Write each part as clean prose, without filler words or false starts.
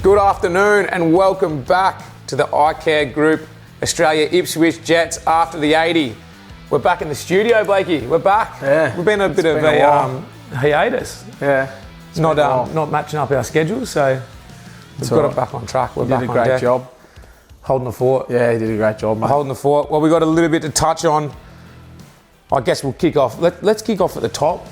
Good afternoon and welcome back to the iCare Group Australia Ipswich Jets after the 80. We're back in the studio, Blakey. We're back. Yeah. We've been a bit of a hiatus. Yeah. Not matching up our schedules, so we've got it back on track. We're back on deck. You did a great job. Holding the fort. Yeah, you did a great job, mate. Holding the fort. Well, we've got a little bit to touch on. I guess we'll kick off. Let's kick off at the top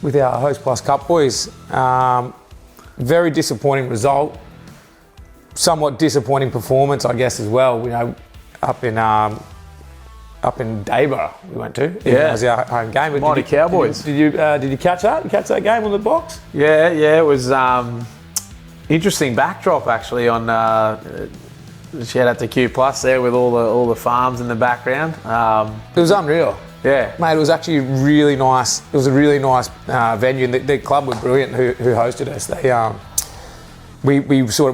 with our Host Plus Cup boys. Very disappointing result. Somewhat disappointing performance, I guess, as well. You know, up in Dayboro we went to. Yeah, it was our home game. Mighty Cowboys. Did you catch that? You catch that game on the box? Yeah. It was interesting backdrop actually. On shout out to Q Plus there with all the farms in the background. It was unreal. Yeah, mate. It was actually really nice. It was a really nice venue, and the club were brilliant who hosted us. They We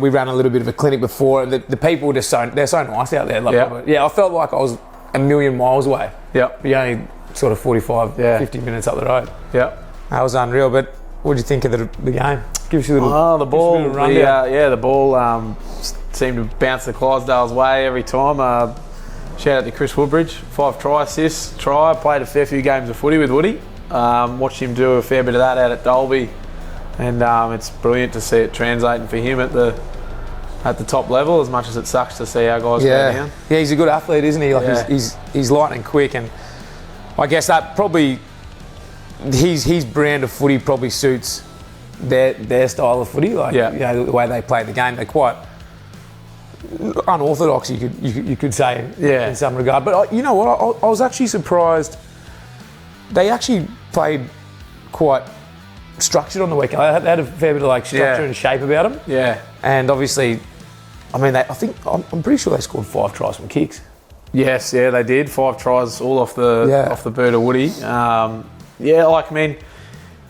ran a little bit of a clinic before, and the people were just they're so nice out there. I felt like I was a million miles away. Yep. But only sort of 45, 50 minutes up the road. Yep. That was unreal. But what did you think of the game? Give us a little. The ball. The ball seemed to bounce the Clydesdales way every time. Shout out to Chris Woodbridge, 5 try assists. Played a fair few games of footy with Woody. Watched him do a fair bit of that out at Dalby. And it's brilliant to see it translating for him at the top level, as much as it sucks to see our guys go down. Yeah, he's a good athlete, isn't he? He's lightning quick, and I guess that probably his brand of footy probably suits their style of footy. The way they play the game, they're quite unorthodox. You could say in some regard. But you know what? I was actually surprised. They actually played quite structured on the weekend. They had a fair bit of structure and shape about them. Yeah. And obviously, I'm pretty sure they scored 5 tries from kicks. Yes, yeah, they did. 5 tries all off the bird of Woody.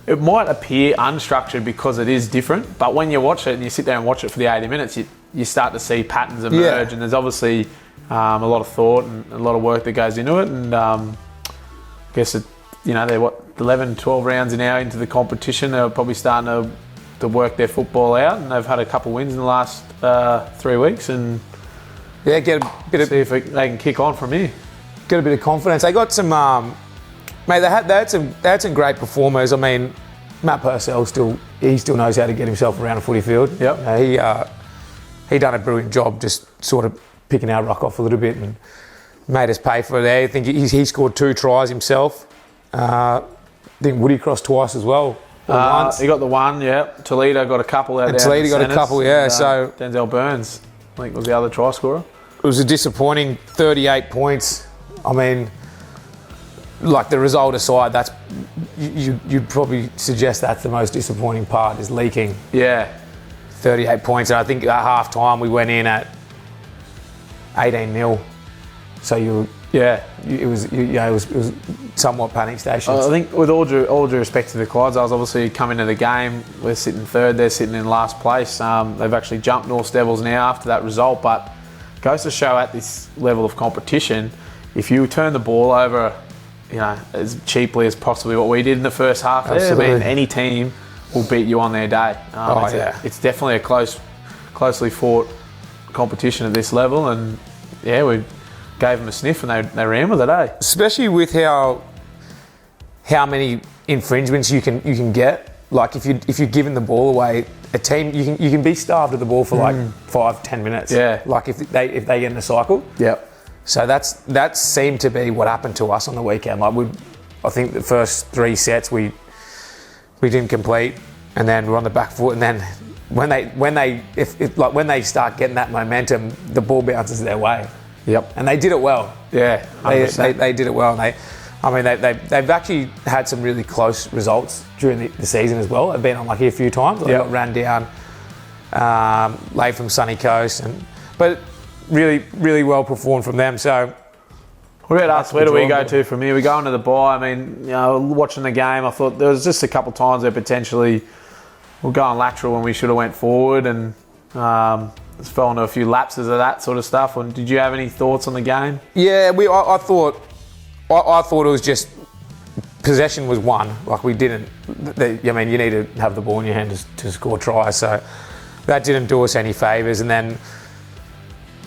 It might appear unstructured because it is different, but when you watch it and you sit there and watch it for the 80 minutes, you start to see patterns emerge, and there's obviously a lot of thought and a lot of work that goes into it. And I guess they're 11, 12 rounds now into the competition. They're probably starting to work their football out, and they've had a couple of wins in the last 3 weeks, and get a bit see if they can kick on from here. Get a bit of confidence. They got some, mate. They had some great performers. I mean, Matt Purcell still knows how to get himself around a footy field. Yep. He done a brilliant job, just sort of picking our ruck off a little bit and made us pay for it there. I think he scored 2 tries himself. I think Woody crossed twice as well. Once. He got the one, yeah. Toledo got a couple out there. Toledo got a couple, yeah. So Denzel Burns, I think, was the other try scorer. It was a disappointing 38 points. I mean, the result aside, that's you'd probably suggest that's the most disappointing part, is leaking. Yeah. 38 points, and I think at half time we went in at 18-0. So it was somewhat panic stations. I think with all due respect to the Clydesdales, obviously coming to the game, we're sitting third, they're sitting in last place. They've actually jumped North Devils now after that result, but it goes to show at this level of competition, if you turn the ball over, as cheaply as possibly what we did in the first half, any team will beat you on their day. It's definitely a closely fought competition at this level, and we gave them a sniff and they ran with it, Especially with how many infringements you can get. If you're giving the ball away, a team you can be starved of the ball for 5-10 minutes. Yeah. If they get in a cycle. Yep. So that seemed to be what happened to us on the weekend. I think the first 3 sets we didn't complete, and then we're on the back foot, and then when they start getting that momentum, the ball bounces their way. Yep. And they did it well. Yeah, they did it well. And they've actually had some really close results during the season as well. They've been unlucky a few times. They got ran down late from Sunny Coast, but really, really well performed from them. So, what about us? Where do we go to from here? We go into the bye. I mean, watching the game, I thought there was just a couple of times where potentially we're going lateral when we should have went forward, and it's fell into a few lapses of that sort of stuff. And did you have any thoughts on the game? Yeah, I thought it was just possession was one. We didn't. You need to have the ball in your hand to score tries. So that didn't do us any favours. And then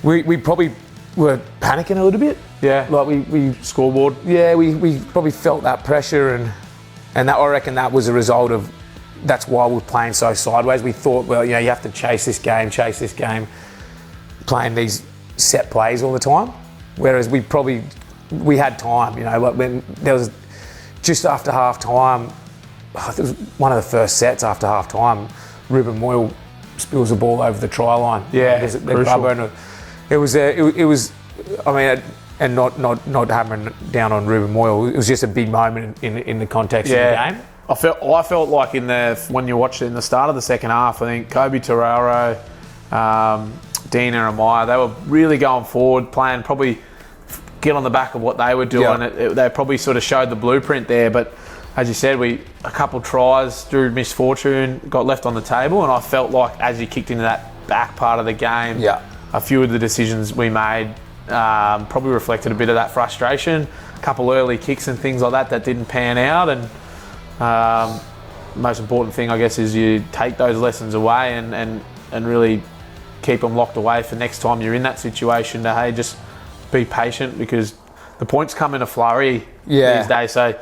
we probably were panicking a little bit. Yeah, like we scoreboard. Yeah, we probably felt that pressure, and that, I reckon that was a result of. That's why we're playing so sideways. We thought, well, you have to chase this game, playing these set plays all the time. Whereas we had time, like when there was just after half time, it was one of the first sets after half time, Ruben Moyle spills the ball over the try line. Yeah, it was. I mean, and not hammering down on Ruben Moyle. It was just a big moment in the context of the game. I felt like when you watched it in the start of the second half, I think Kobe Toraro, Dina and Mbye, they were really going forward, playing, probably get on the back of what they were doing. Yeah. They probably sort of showed the blueprint there, but as you said, a couple tries through misfortune got left on the table, and I felt like as you kicked into that back part of the game, a few of the decisions we made probably reflected a bit of that frustration. A couple early kicks and things like that didn't pan out, and most important thing, I guess, is you take those lessons away and really keep them locked away for next time you're in that situation to, hey, just be patient, because the points come in a flurry these days. So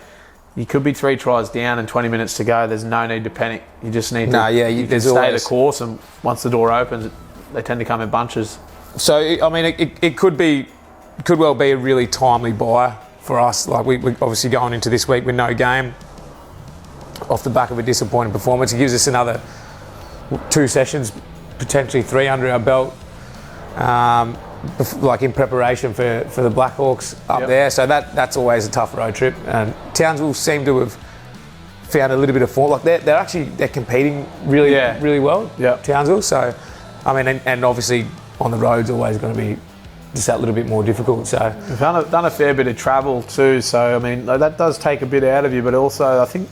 you could be 3 tries down and 20 minutes to go. There's no need to panic. You just need to stay the course, and once the door opens, they tend to come in bunches. So, I mean, it could well be a really timely buy for us. Like, we're obviously going into this week with no game, off the back of a disappointing performance. It gives us another 2 sessions, potentially 3 under our belt, like in preparation for the Blackhawks up there. So that's always a tough road trip. And Townsville seem to have found a little bit of form. Like they're competing really well. Townsville. So, I mean, and obviously on the road's always going to be just that little bit more difficult. So we've done a fair bit of travel too. So I mean, that does take a bit out of you, but also I think,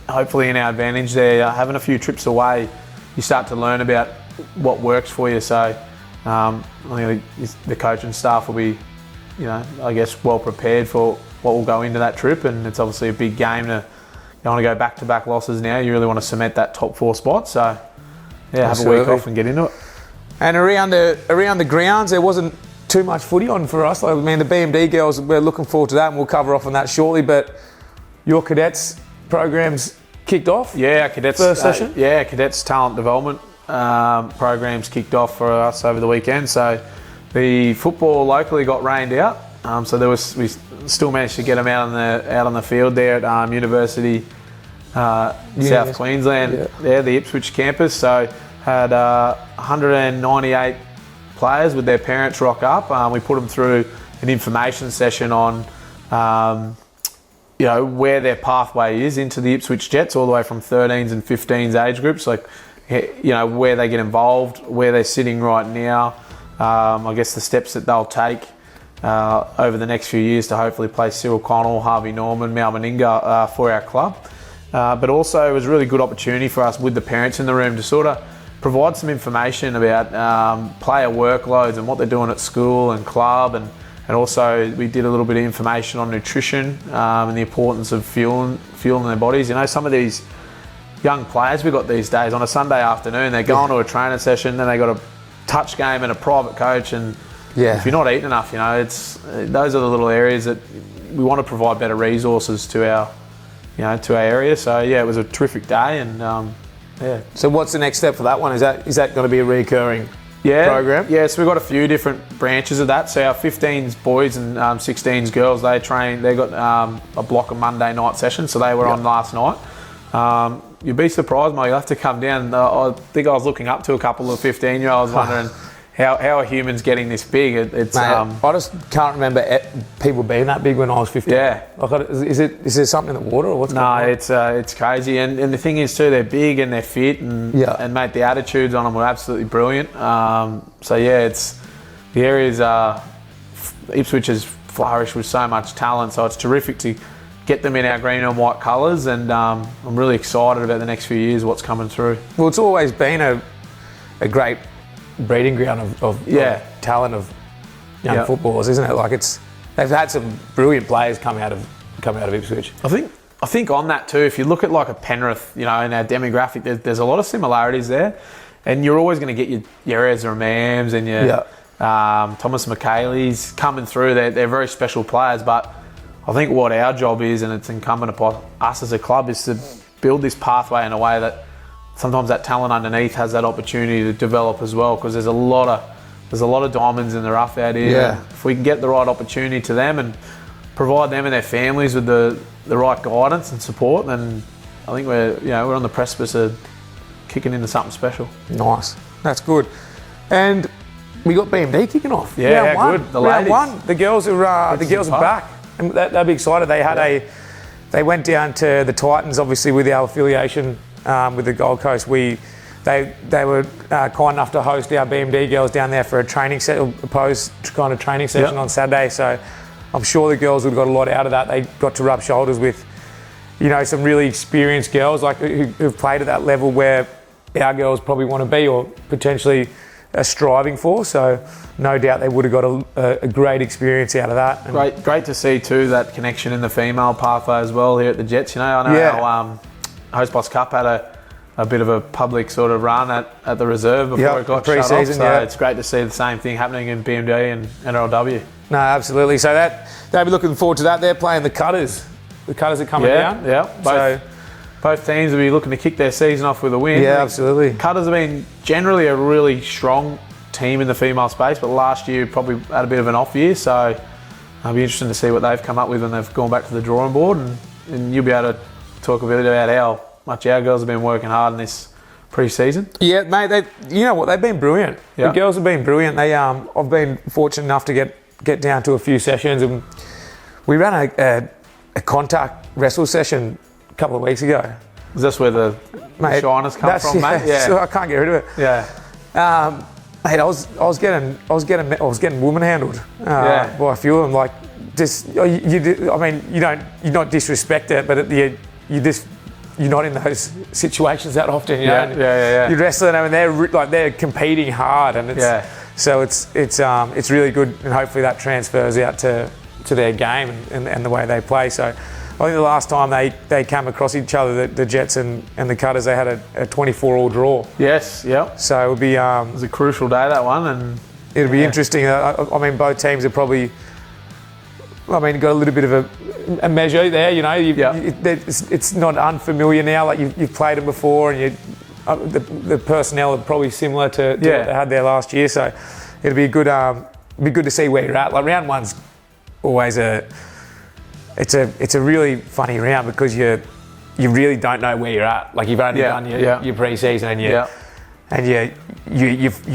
hopefully in our advantage there, having a few trips away, you start to learn about what works for you. So I think the coaching staff will be, I guess, well prepared for what will go into that trip, and it's obviously a big game. You don't want to go back-to-back losses now. You really want to cement that top 4 spot. So have a week off and get into it. And around the grounds, there wasn't too much footy on for us. Like, I mean, the BMD girls, we're looking forward to that, and we'll cover off on that shortly. But your cadets programs kicked off. Yeah, our cadets first session. Cadets talent development programs kicked off for us over the weekend. So the football locally got rained out. So we still managed to get them out on the field there at University South Queensland. There, the Ipswich campus. So had 198 players with their parents rock up. We put them through an information session on where their pathway is into the Ipswich Jets, all the way from 13s and 15s age groups, like, where they get involved, where they're sitting right now, I guess the steps that they'll take over the next few years to hopefully play Cyril Connell, Harvey Norman, Mal Meninga for our club. But also it was a really good opportunity for us with the parents in the room to sort of provide some information about player workloads and what they're doing at school and club, and also we did a little bit of information on nutrition and the importance of fueling their bodies. Some of these young players we've got these days, on a Sunday afternoon, they're going to a training session, then they got a touch game and a private coach, and if you're not eating enough, those are the little areas that we want to provide better resources to our area. So it was a terrific day, and So what's the next step for that one? Is that going to be a recurring program? Yeah, so we've got a few different branches of that. So our 15s boys and 16s girls, they got a block of Monday night sessions, so they were on last night. You'd be surprised, mate. You'll have to come down. I think I was looking up to a couple of 15-year-olds wondering how are humans getting this big? I just can't remember people being that big when I was 15. Yeah. Is there something in the water or what's going on? No, it's crazy. And the thing is too, they're big and they're fit, and mate, the attitudes on them were absolutely brilliant. It's the areas Ipswich has flourished with so much talent, so it's terrific to get them in our green and white colours, and I'm really excited about the next few years, what's coming through. Well, it's always been a great breeding ground of talent of young footballers, isn't it? Like, they've had some brilliant players come out of Ipswich. I think on that too, if you look at like a Penrith, in our demographic, there's a lot of similarities there. And you're always going to get your Ezra Mams and your Thomas McKayleys coming through. They're very special players, but I think what our job is, and it's incumbent upon us as a club, is to build this pathway in a way that sometimes that talent underneath has that opportunity to develop as well, because there's a lot of diamonds in the rough out here. Yeah. If we can get the right opportunity to them and provide them and their families with the right guidance and support, then I think we're on the precipice of kicking into something special. Nice. That's good. And we got BMD kicking off. Yeah, round one. good. The round ladies. one. The girls are back. And they'll be excited. They went down to the Titans, obviously, with our affiliation with the Gold Coast. They were kind enough to host our BMD girls down there for a training session on Saturday. So I'm sure the girls would have got a lot out of that. They got to rub shoulders with, some really experienced girls like who've played at that level where our girls probably want to be or potentially are striving for. So no doubt they would have got a great experience out of that. And great to see too that connection in the female pathway as well here at the Jets. I know our Host Boss Cup had a bit of a public sort of run at the reserve before it got shut off. So it's great to see the same thing happening in BMD and NRLW. No, absolutely. So they'll be looking forward to that. They're playing the Cutters. The Cutters are coming down. Yeah. Both teams will be looking to kick their season off with a win. Yeah, absolutely. Cutters have been generally a really strong team in the female space, but last year probably had a bit of an off year. So it'll be interesting to see what they've come up with when they've gone back to the drawing board, and you'll be able to talk a bit about how much our girls have been working hard in this pre-season. Yeah, mate. They've been brilliant. Yeah. The girls have been brilliant. I've been fortunate enough to get down to a few sessions, and we ran a contact wrestle session a couple of weeks ago. Is this where the shyness come from, mate? Yeah. So I can't get rid of it. Yeah. Mate, I was getting woman handled by a few of them. Like, just you're not disrespect it, but you're not in those situations that often. You're wrestling them, and they're competing hard, and so it's really good, and hopefully that transfers out to their game and the way they play. So I think the last time they came across each other, the Jets and the Cutters, they had a 24-all draw. Yes, yep. So it would be... it was a crucial day, that one. And it'll be interesting. Both teams are probably... got a little bit of a measure there, it's not unfamiliar now. Like you've played them before, and the personnel are probably similar to what they had there last year. So it'll be good to see where you're at. Like round one's always it's a really funny round because you really don't know where you're at. Like you've only done your pre-season, and you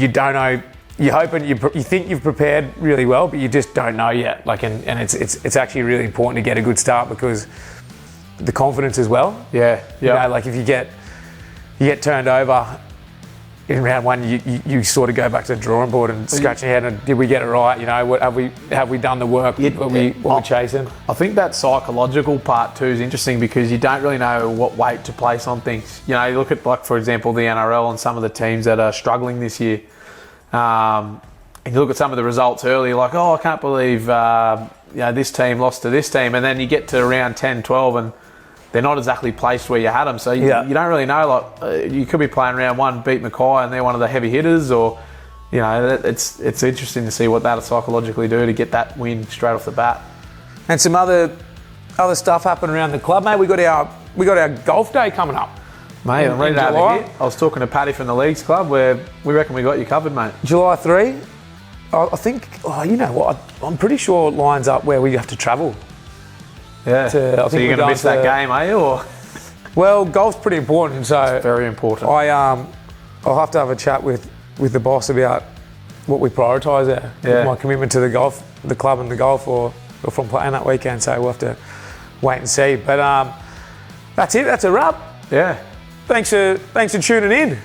don't know. You're hoping you think you've prepared really well, but you just don't know yet. Like and it's actually really important to get a good start because the confidence as well. Like if you get turned over in round one, you sort of go back to the drawing board and scratch your head and did we get it right? What have we done the work? What we chasing? I think that psychological part too is interesting because you don't really know what weight to place on things. You look at, like, for example, the NRL and some of the teams that are struggling this year. And you look at some of the results early, like, I can't believe this team lost to this team, and then you get to round 10, 12, and they're not exactly placed where you had them. So you don't really know. Like you could be playing round one, beat Mackay, and they're one of the heavy hitters, or it's interesting to see what that'll psychologically do to get that win straight off the bat. And some other stuff happened around the club, mate. We got our golf day coming up. Mate, I'm ready to have a hit. I was talking to Paddy from the Leagues Club where we reckon we got you covered, mate. July 3. I think, you know what, I'm pretty sure it lines up where we have to travel. Yeah. So you're going to miss that game, are you? Or? Well, golf's pretty important, so... It's very important. I'll have to have a chat with the boss about what we prioritise there. Yeah. My commitment to the club and the golf, or from playing that weekend, so we'll have to wait and see. But that's it, that's a wrap. Yeah. Thanks for tuning in.